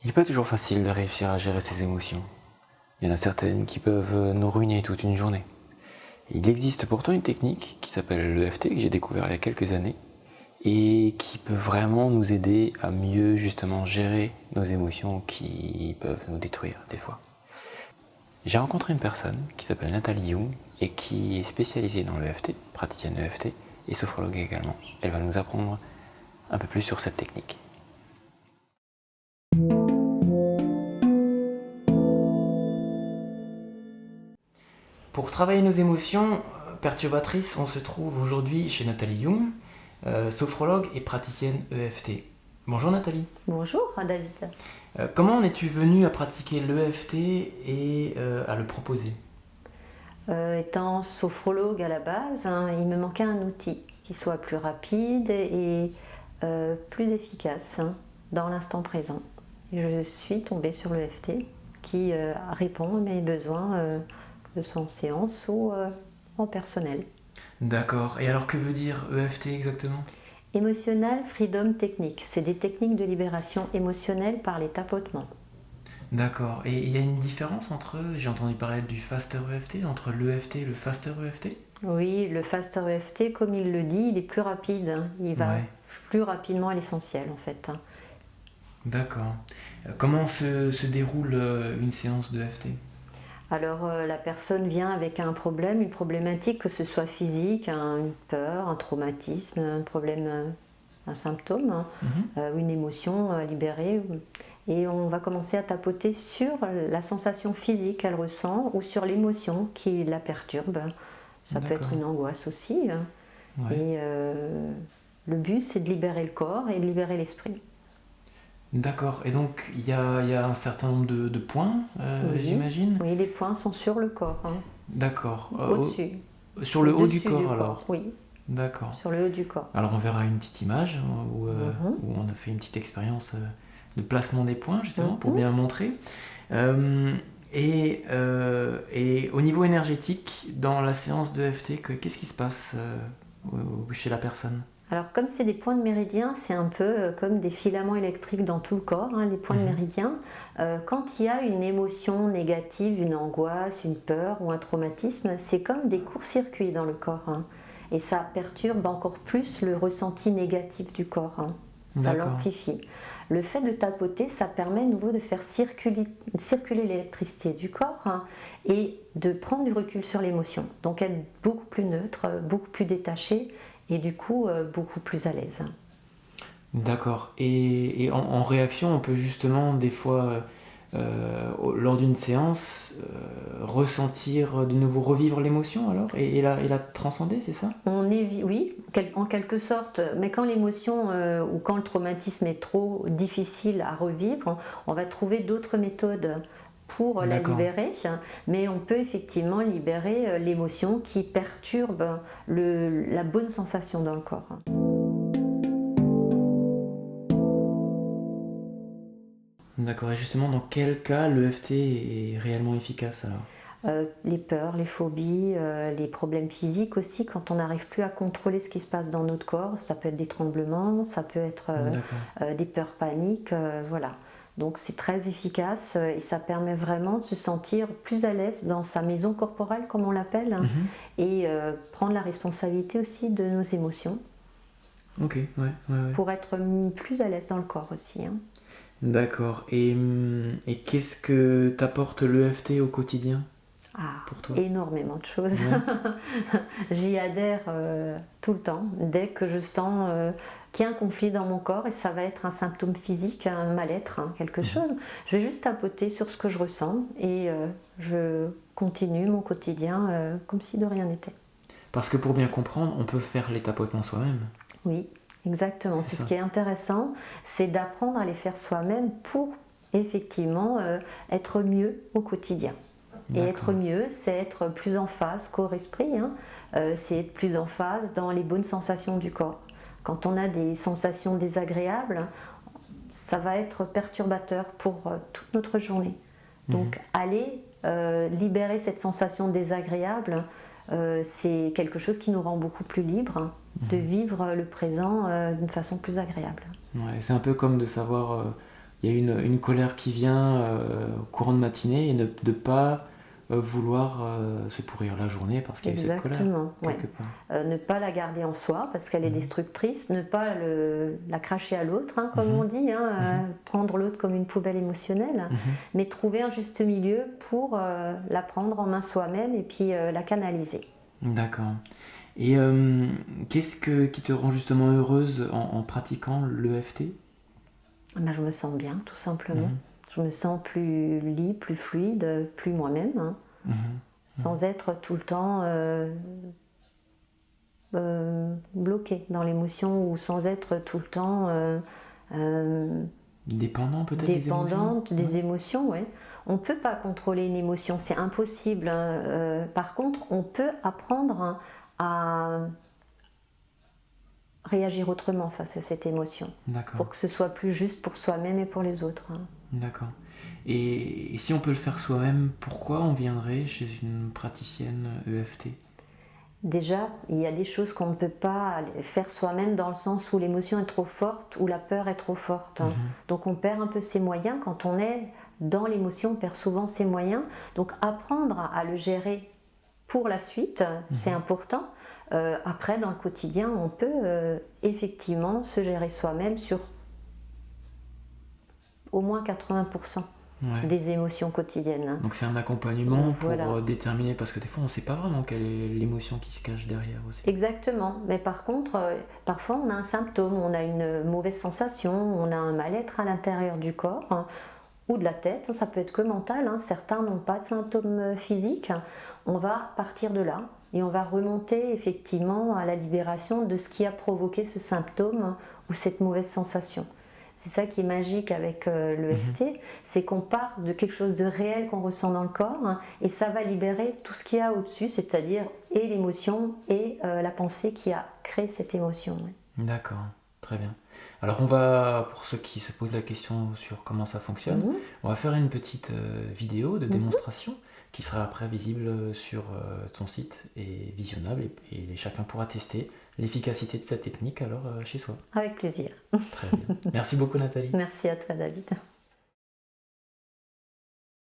n'est pas toujours facile de réussir à gérer ses émotions. Il y en a certaines qui peuvent nous ruiner toute une journée. Il existe pourtant une technique qui s'appelle l'EFT, que j'ai découvert il y a quelques années, et qui peut vraiment nous aider à mieux justement gérer nos émotions qui peuvent nous détruire des fois. J'ai rencontré une personne qui s'appelle Nathalie Young et qui est spécialisée dans l'EFT, praticienne d'EFT et sophrologue également. Elle va nous apprendre un peu plus sur cette technique. Pour travailler nos émotions perturbatrices, on se trouve aujourd'hui chez Nathalie Young, sophrologue et praticienne EFT. Bonjour Nathalie. Bonjour David. Comment en es-tu venue à pratiquer l'EFT et à le proposer ? Étant sophrologue à la base, il me manquait un outil qui soit plus rapide et plus efficace dans l'instant présent. Et je suis tombée sur l'EFT qui répond à mes besoins, que ce soit en séance ou en personnel. D'accord. Et alors que veut dire EFT exactement ? Emotional Freedom Technique, c'est des techniques de libération émotionnelle par les tapotements. D'accord. Et il y a une différence entre, j'ai entendu parler du Faster EFT, entre l'EFT et le Faster EFT ? Oui, le Faster EFT, comme il le dit, il est plus rapide. Il va plus rapidement à l'essentiel en fait. D'accord. Comment se déroule une séance d'EFT ? Alors la personne vient avec un problème, une problématique, que ce soit physique, une peur, un traumatisme, un problème, un symptôme, ou une émotion libérée. Et on va commencer à tapoter sur la sensation physique qu'elle ressent ou sur l'émotion qui la perturbe. Ça peut être une angoisse aussi. Ouais. Et le but, c'est de libérer le corps et de libérer l'esprit. D'accord. Et donc, il y a un certain nombre de points, Oui. j'imagine ? Oui, les points sont sur le corps. D'accord. Au-dessus. Sur le haut du corps, alors ? Oui. D'accord. Sur le haut du corps. Alors, on verra une petite image où on a fait une petite expérience de placement des points, justement, pour bien montrer. Et au niveau énergétique, dans la séance de EFT, qu'est-ce qui se passe chez la personne ? Alors comme c'est des points de méridien, c'est un peu comme des filaments électriques dans tout le corps, les points de méridien. Quand il y a une émotion négative, une angoisse, une peur ou un traumatisme, c'est comme des courts-circuits dans le corps. Et ça perturbe encore plus le ressenti négatif du corps. Ça l'amplifie. Le fait de tapoter, ça permet à nouveau de faire circuler l'électricité du corps et de prendre du recul sur l'émotion. Donc être beaucoup plus neutre, beaucoup plus détaché et du coup beaucoup plus à l'aise. D'accord. Et en réaction, on peut justement des fois, lors d'une séance, ressentir de nouveau, revivre l'émotion alors et la transcender, c'est ça ? Oui, en quelque sorte, mais quand l'émotion ou quand le traumatisme est trop difficile à revivre, on va trouver d'autres méthodes pour la libérer, mais on peut effectivement libérer l'émotion qui perturbe la bonne sensation dans le corps. D'accord, et justement, dans quel cas l'EFT est réellement efficace alors ? Les peurs, les phobies, les problèmes physiques aussi, quand on n'arrive plus à contrôler ce qui se passe dans notre corps, ça peut être des tremblements, ça peut être des peurs paniques, voilà. Donc c'est très efficace et ça permet vraiment de se sentir plus à l'aise dans sa maison corporelle, comme on l'appelle, et prendre la responsabilité aussi de nos émotions. Ok, ouais. Pour être plus à l'aise dans le corps aussi. D'accord. Et qu'est-ce que t'apporte l'EFT au quotidien pour toi ? Énormément de choses. Ouais. J'y adhère tout le temps. Dès que je sens qu'il y a un conflit dans mon corps, et ça va être un symptôme physique, un mal-être, quelque chose, je vais juste tapoter sur ce que je ressens et je continue mon quotidien comme si de rien n'était. Parce que pour bien comprendre, on peut faire les tapotements soi-même. Oui, exactement. C'est ce qui est intéressant, c'est d'apprendre à les faire soi-même pour effectivement être mieux au quotidien. Et être mieux, c'est être plus en phase corps-esprit, c'est être plus en phase dans les bonnes sensations du corps. Quand on a des sensations désagréables, ça va être perturbateur pour toute notre journée. Donc aller libérer cette sensation désagréable, c'est quelque chose qui nous rend beaucoup plus libres de vivre le présent d'une façon plus agréable. Ouais, c'est un peu comme de savoir il y a une colère qui vient au courant de matinée et de ne pas vouloir se pourrir la journée parce qu'il y a eu cette colère, quelque part. Ne pas la garder en soi parce qu'elle est destructrice, ne pas la cracher à l'autre, hein, comme on dit, hein, prendre l'autre comme une poubelle émotionnelle, mais trouver un juste milieu pour la prendre en main soi-même et puis la canaliser. D'accord. Et qu'est-ce qui te rend justement heureuse en pratiquant l'EFT? Ben, je me sens bien, tout simplement. Je me sens plus libre, plus fluide, plus moi-même, hein, sans être tout le temps bloquée dans l'émotion ou sans être tout le temps dépendant peut-être dépendante des émotions. Ouais. On ne peut pas contrôler une émotion, c'est impossible. Hein. Par contre, on peut apprendre à réagir autrement face à cette émotion, pour que ce soit plus juste pour soi-même et pour les autres. Hein. D'accord. Et si on peut le faire soi-même, pourquoi on viendrait chez une praticienne EFT? Déjà, il y a des choses qu'on ne peut pas faire soi-même dans le sens où l'émotion est trop forte, ou la peur est trop forte. Donc on perd un peu ses moyens. Quand on est dans l'émotion, on perd souvent ses moyens. Donc apprendre à le gérer pour la suite, c'est important. Après, dans le quotidien, on peut effectivement se gérer soi-même sur au moins 80% des émotions quotidiennes. Donc c'est un accompagnement pour déterminer, parce que des fois on ne sait pas vraiment quelle est l'émotion qui se cache derrière aussi. Exactement, mais par contre, parfois on a un symptôme, on a une mauvaise sensation, on a un mal-être à l'intérieur du corps, hein, ou de la tête, ça peut être que mental, hein. Certains n'ont pas de symptômes physiques. On va partir de là et on va remonter effectivement à la libération de ce qui a provoqué ce symptôme ou cette mauvaise sensation. C'est ça qui est magique avec l'EFT, c'est qu'on part de quelque chose de réel qu'on ressent dans le corps, hein, et ça va libérer tout ce qu'il y a au-dessus, c'est-à-dire et l'émotion et la pensée qui a créé cette émotion. Ouais. D'accord, très bien. Alors on va, pour ceux qui se posent la question sur comment ça fonctionne, on va faire une petite vidéo de démonstration qui sera après visible sur ton site et visionnable, et chacun pourra tester l'efficacité de cette technique alors chez soi. Avec plaisir. Très bien. Merci beaucoup Nathalie. Merci à toi David.